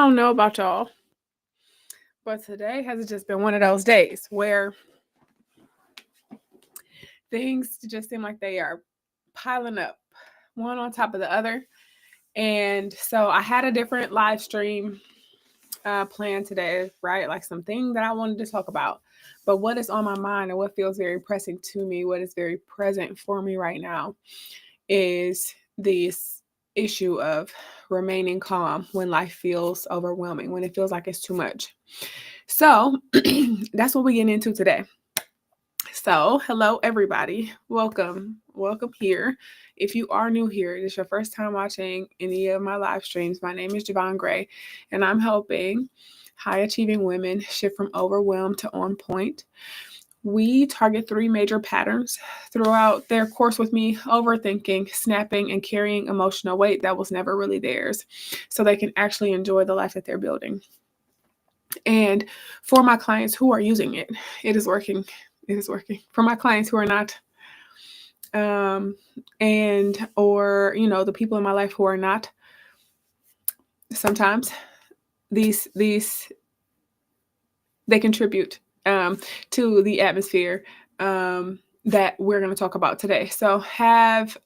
don't know about y'all, but today has just been one of those days where things just seem like they are piling up one on top of the other. And so I had a different live stream plan today, right? Like something that I wanted to talk about. But what is on my mind and what feels very pressing to me, what is very present for me right now is this issue of remaining calm when life feels overwhelming, when it feels like it's too much. So that's what we get into today. So, hello everybody. Welcome here. If you are new here, this is your first time watching any of my live streams, my name is Javon Gray, and I'm helping high achieving women shift from overwhelmed to on point. We target 3 major patterns throughout their course with me: overthinking, snapping, and carrying emotional weight that was never really theirs, so they can actually enjoy the life that they're building. And for my clients who are using it, it is working. It is working. For my clients who are not, and or the people in my life who are not, sometimes these they contribute to the atmosphere that we're going to talk about today. So have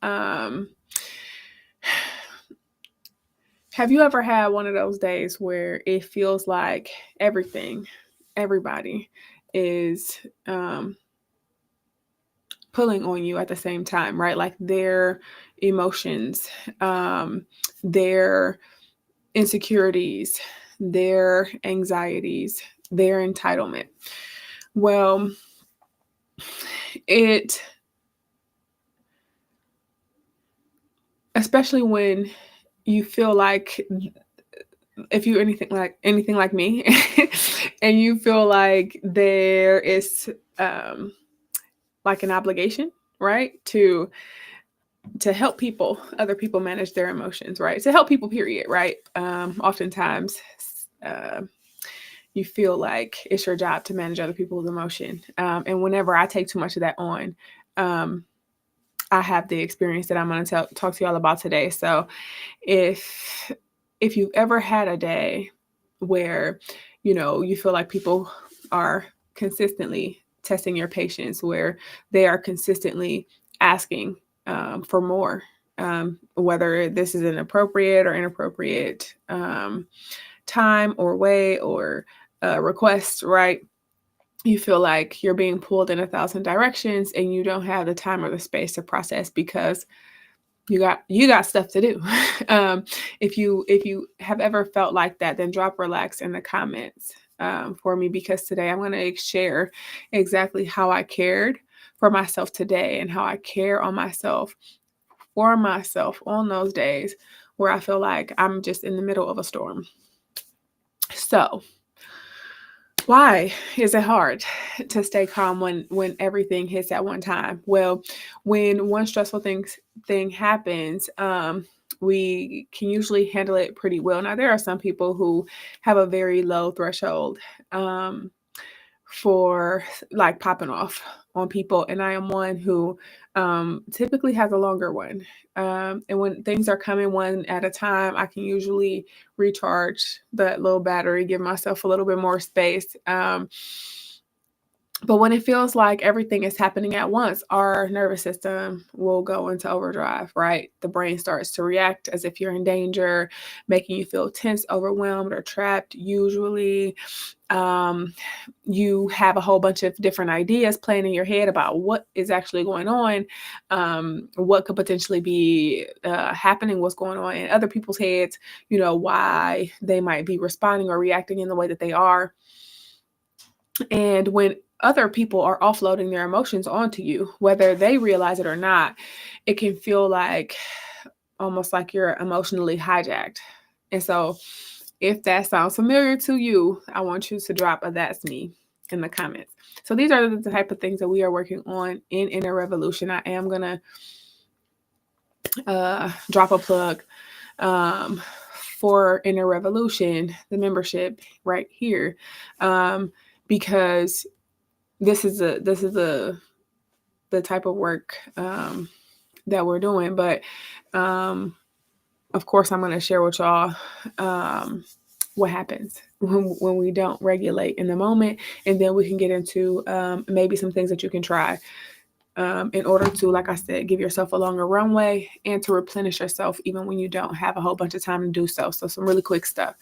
you ever had one of those days where it feels like everybody is pulling on you at the same time, right? Like their emotions, their insecurities, their anxieties, their entitlement. Well, especially when you feel like, if you're anything like me, and you feel like there is like an obligation, right, to help other people manage their emotions, right? To help people, period, right? Oftentimes, you feel like it's your job to manage other people's emotion. And whenever I take too much of that on, I have the experience that I'm going to talk to y'all about today. So if you've ever had a day where, you feel like people are consistently testing your patience, where they are consistently asking for more, whether this is an appropriate or inappropriate time or way or request, right? You feel like you're being pulled in 1,000 directions and you don't have the time or the space to process because you got stuff to do. If you have ever felt like that, then drop relax in the comments for me, because today I'm going to share exactly how I cared for myself today and how I care on myself for myself on those days where I feel like I'm just in the middle of a storm. So, why is it hard to stay calm when everything hits at one time? Well, when one stressful thing happens, we can usually handle it pretty well. Now, there are some people who have a very low threshold for like popping off on people, and I am one who typically has a longer one. And when things are coming one at a time, I can usually recharge that little battery, give myself a little bit more space. But when it feels like everything is happening at once, our nervous system will go into overdrive, right? The brain starts to react as if you're in danger, making you feel tense, overwhelmed, or trapped. Usually, you have a whole bunch of different ideas playing in your head about what is actually going on, what could potentially be happening, what's going on in other people's heads, why they might be responding or reacting in the way that they are. And when other people are offloading their emotions onto you, whether they realize it or not, it can feel like almost like you're emotionally hijacked. And so if that sounds familiar to you, I want you to drop a "that's me" in the comments. So these are the type of things that we are working on in Inner Revolution. I am going to drop a plug for Inner Revolution, the membership right here, because this is the type of work that we're doing. But of course, I'm going to share with y'all what happens when we don't regulate in the moment. And then we can get into maybe some things that you can try in order to, like I said, give yourself a longer runway and to replenish yourself even when you don't have a whole bunch of time to do so. So some really quick stuff.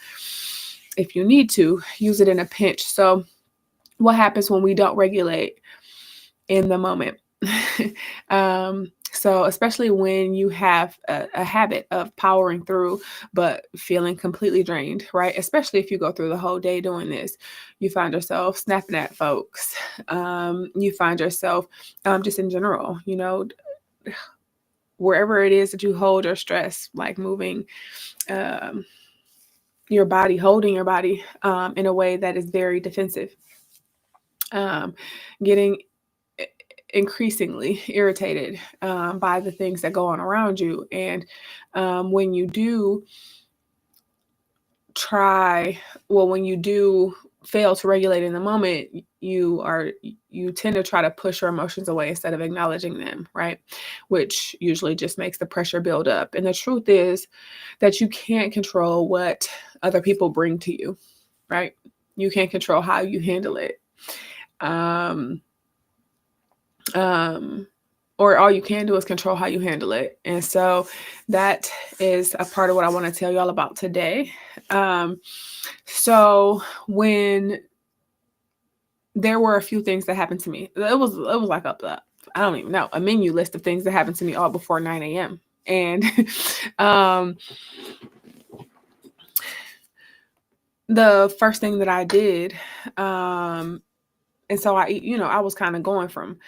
If you need to, use it in a pinch. So what happens when we don't regulate in the moment? So especially when you have a habit of powering through, but feeling completely drained, right? Especially if you go through the whole day doing this, you find yourself snapping at folks. You find yourself just in general, wherever it is that you hold your stress, like moving your body, holding your body in a way that is very defensive, getting increasingly irritated by the things that go on around you. And when you do when you do fail to regulate in the moment, you tend to try to push your emotions away instead of acknowledging them, right? Which usually just makes the pressure build up. And the truth is that you can't control what other people bring to you, right? You can't control how you handle it. Or all you can do is control how you handle it. And so that is a part of what I want to tell y'all about today. So when there were a few things that happened to me, it was like I don't even know, a menu list of things that happened to me all before 9 a.m. And the first thing that I did, and so I was kind of going from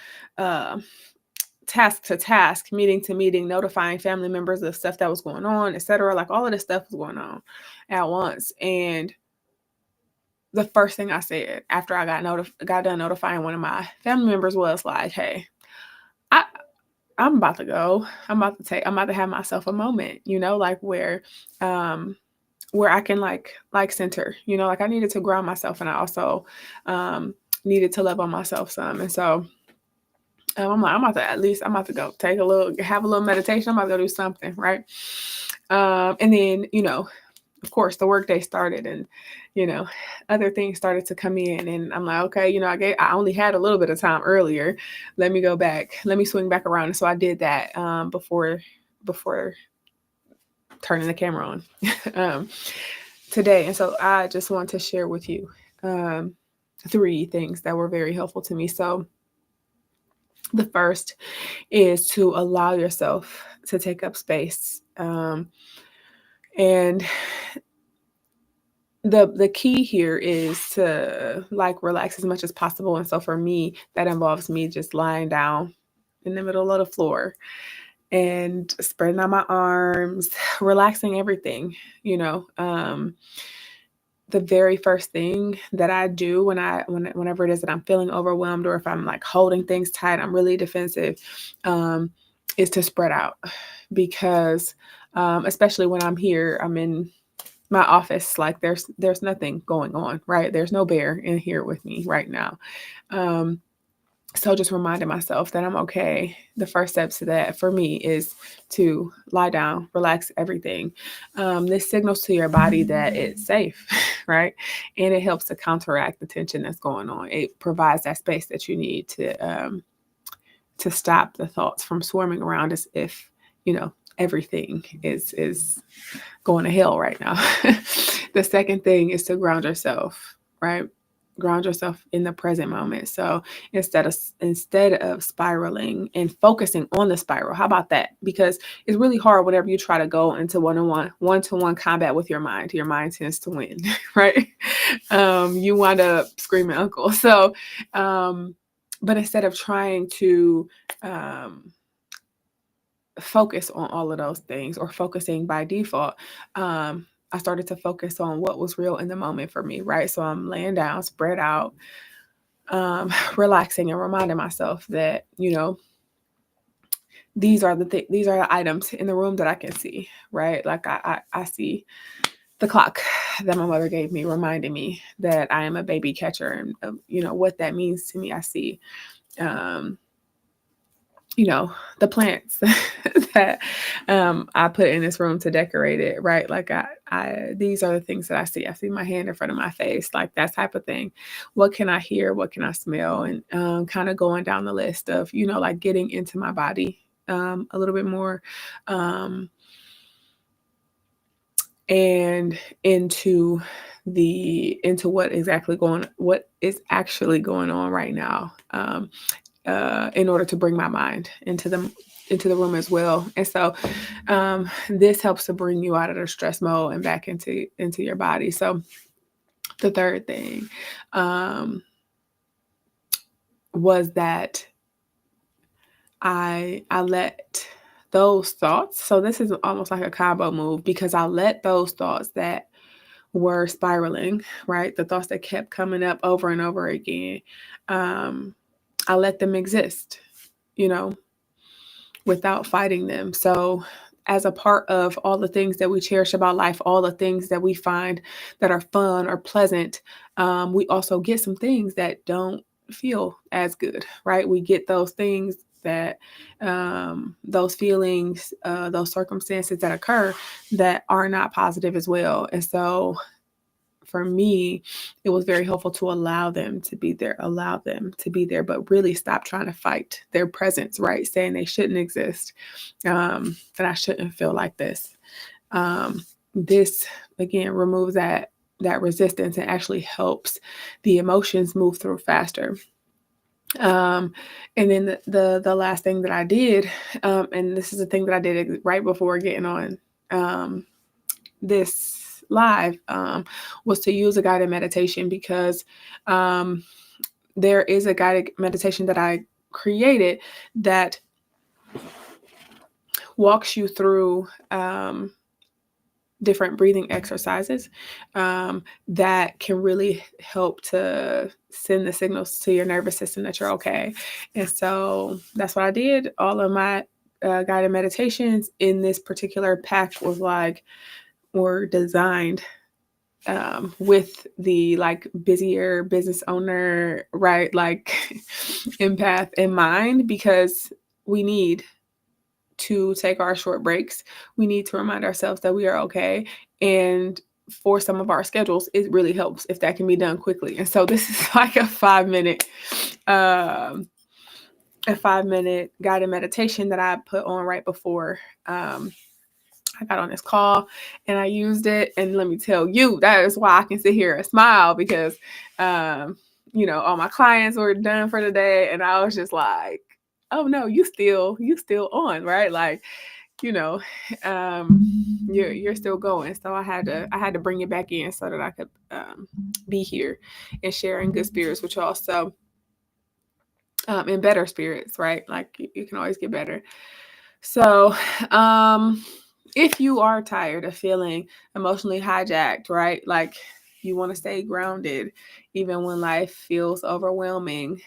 task to task, meeting to meeting, notifying family members of stuff that was going on, etc. Like all of this stuff was going on at once. And the first thing I said after I got done notifying one of my family members was like, "Hey, I'm about to go. I'm about to have myself a moment, like where I can like center, like I needed to ground myself, and I also needed to love on myself some." And so I'm like, I'm about to go have a little meditation. I'm about to go do something, right? And then, of course, the workday started, and other things started to come in, and I'm like, okay, I only had a little bit of time earlier. Let me go back. Let me swing back around. And so I did that before turning the camera on today. And so I just want to share with you 3 things that were very helpful to me. So the first is to allow yourself to take up space. And the key here is to relax as much as possible. And so for me, that involves me just lying down in the middle of the floor and spreading out my arms, relaxing everything, the very first thing that I do whenever it is that I'm feeling overwhelmed, or if I'm like holding things tight, I'm really defensive, is to spread out. Because especially when I'm in my office, like there's nothing going on, right? There's no bear in here with me right now. So just reminding myself that I'm okay. The first steps to that for me is to lie down, relax everything. This signals to your body that it's safe, right? And it helps to counteract the tension that's going on. It provides that space that you need to stop the thoughts from swarming around as if, everything is going to hell right now. The second thing is to ground yourself, right? Ground yourself in the present moment. So instead of spiraling and focusing on the spiral, how about that? Because it's really hard whenever you try to go into one-to-one combat with your mind. Your mind tends to win, right? You wind up screaming uncle. So, but instead of trying to focus on all of those things, or focusing by default, I started to focus on what was real in the moment for me, right? So I'm laying down, spread out, relaxing, and reminding myself that, these are the items in the room that I can see, right? Like I see the clock that my mother gave me, reminding me that I am a baby catcher, and what that means to me. I see the plants that I put in this room to decorate it, right? Like these are the things that I see. I see my hand in front of my face, like that type of thing. What can I hear? What can I smell? And kind of going down the list of, like getting into my body a little bit more, and into what is actually going on right now. In order to bring my mind into the room as well. And so this helps to bring you out of the stress mode and back into your body. So the third thing was that I let those thoughts. So this is almost like a combo move, because I let those thoughts that were spiraling, right? The thoughts that kept coming up over and over again. I let them exist, without fighting them. So as a part of all the things that we cherish about life, all the things that we find that are fun or pleasant, we also get some things that don't feel as good, right? We get those things that, those feelings, those circumstances that occur that are not positive as well. And so for me, it was very helpful to allow them to be there, but really stop trying to fight their presence, right? Saying they shouldn't exist, that I shouldn't feel like this. This, again, removes that resistance and actually helps the emotions move through faster. And then the last thing that I did, and this is the thing that I did right before getting on this live, was to use a guided meditation, because there is a guided meditation that I created that walks you through different breathing exercises that can really help to send the signals to your nervous system that you're okay. And so that's what I did. All of my guided meditations in this particular pack were designed with the busier business owner, right? Empath in mind, because we need to take our short breaks. We need to remind ourselves that we are okay. And for some of our schedules, it really helps if that can be done quickly. And so this is like a 5-minute guided meditation that I put on right before I got on this call, and I used it. And let me tell you, that is why I can sit here and smile, because, all my clients were done for the day, and I was just like, oh no, you still on, right? You're still going. So I had to bring it back in so that I could be here and share in good spirits with y'all. So in better spirits, right? You can always get better. So if you are tired of feeling emotionally hijacked, right? You want to stay grounded even when life feels overwhelming,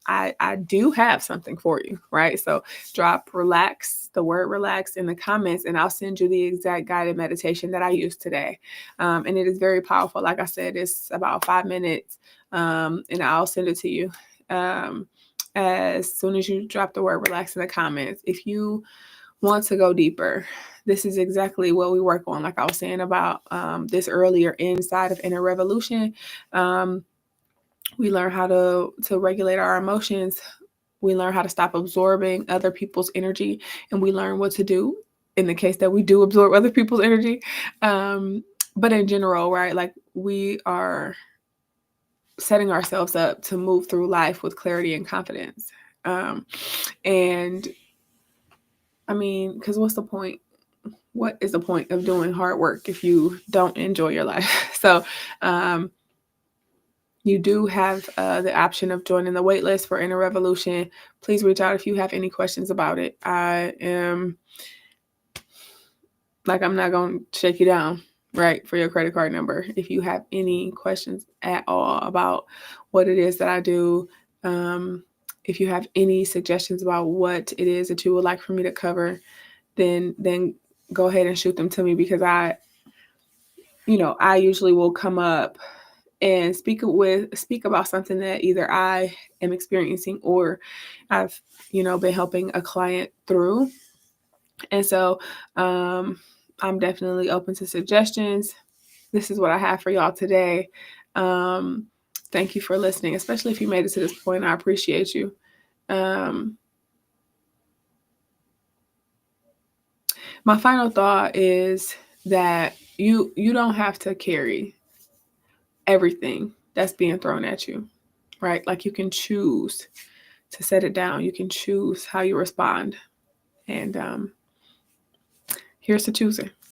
I do have something for you, right? So drop the word relax in the comments, and I'll send you the exact guided meditation that I used today. And it is very powerful. Like I said, it's about 5 minutes, and I'll send it to you as soon as you drop the word relax in the comments. If you want to go deeper, this is exactly what we work on. Like I was saying about this earlier inside of Inner Revolution, we learn how to regulate our emotions. We learn how to stop absorbing other people's energy, and we learn what to do in the case that we do absorb other people's energy. But in general, right, we are setting ourselves up to move through life with clarity and confidence. And I mean, because what's the point? What is the point of doing hard work if you don't enjoy your life? So you do have the option of joining the waitlist for Inner Revolution. Please reach out if you have any questions about it. I'm not going to shake you down, right, for your credit card number. If you have any questions at all about what it is that I do, if you have any suggestions about what it is that you would like for me to cover, then go ahead and shoot them to me, because I usually will come up and speak about something that either I am experiencing or I've, been helping a client through. And so I'm definitely open to suggestions. This is what I have for y'all today. Um, Thank you for listening, especially if you made it to this point. I appreciate you. My final thought is that you don't have to carry everything that's being thrown at you, right? Like, you can choose to set it down. You can choose how you respond. And here's to choosing.